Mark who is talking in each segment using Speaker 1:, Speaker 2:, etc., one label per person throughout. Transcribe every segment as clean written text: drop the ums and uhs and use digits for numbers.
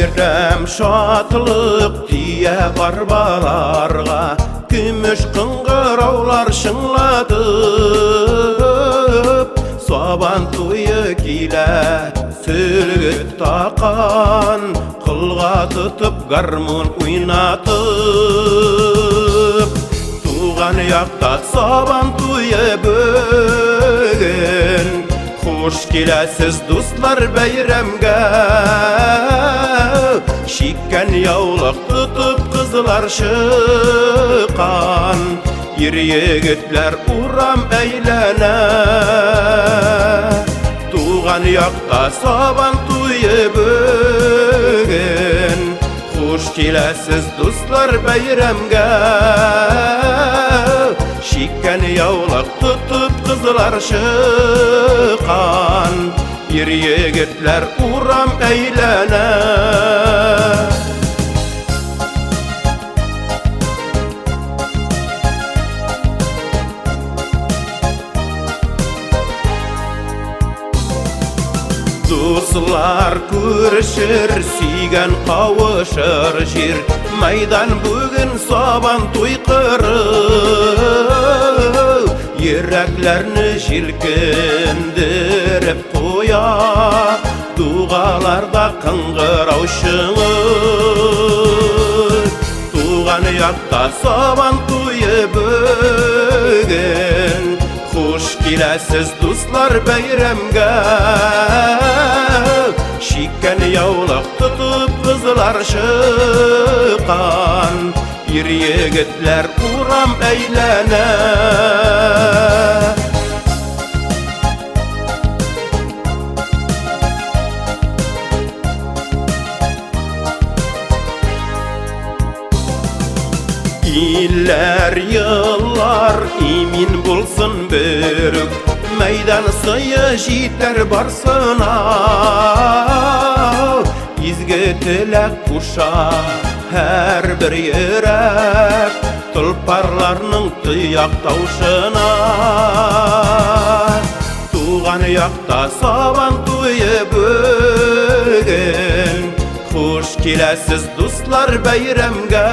Speaker 1: Бәйрәм шатлык тия барбаларга, күміш қыңғыраулар шыңладып, сабан туйы килә, сөлгіт тақан, қылға тұтып гармон уйнатып. Туған яқта сабан туйы бүгін, Хош келесіз дуслар бәйрәмгә. Шиккән яулык тотып кызлар шыққан, ир-егетләр урам әйләнә. Туган якта сабан туйы бүген, Хош келесіз дуслар бәйрәмгә. Шиккән яулык тотып кызлар шыққан, ир-егетләр урам әйләнә. Дуслар күрешер, сөйгән кавышыр җир, майдан бүген сабан туй кыры. Йөрәкләрне җилкендереп куя, дугаларда кыңгырау шыңы. Туган якта сабан туйы бүген, Хош киләсез дуслар бәйрәмгә. Шиккән яулык тотып кызлар шыққан, ир-егетләр урам әйләнә. Илләр, йыллар, имин булсын бөрік, Майдан сыйы җитәр барсына. Изге теләк куша һәр бер йөрәк, Толпарларның тояк таушына. Туган якта сабан туйы бүген, Хош киләсез дуслар бәйрәмгә.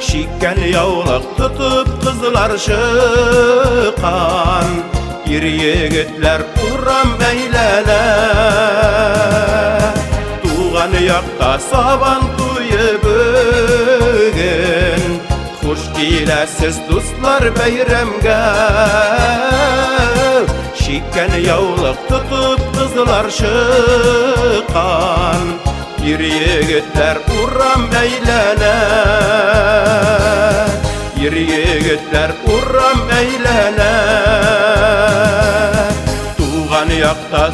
Speaker 1: Шиккән яулык тотып кызлар шыққан, ир-егетләр урам әйләнә. Туган якта сабан туйы бүген, Хош киләсез дуслар бәйрәмгә. Шиккән яулык тотып кызлар шыққан, ир-егетләр урам әйләнә. Ир-егетләр урам әйләнә. Туган якта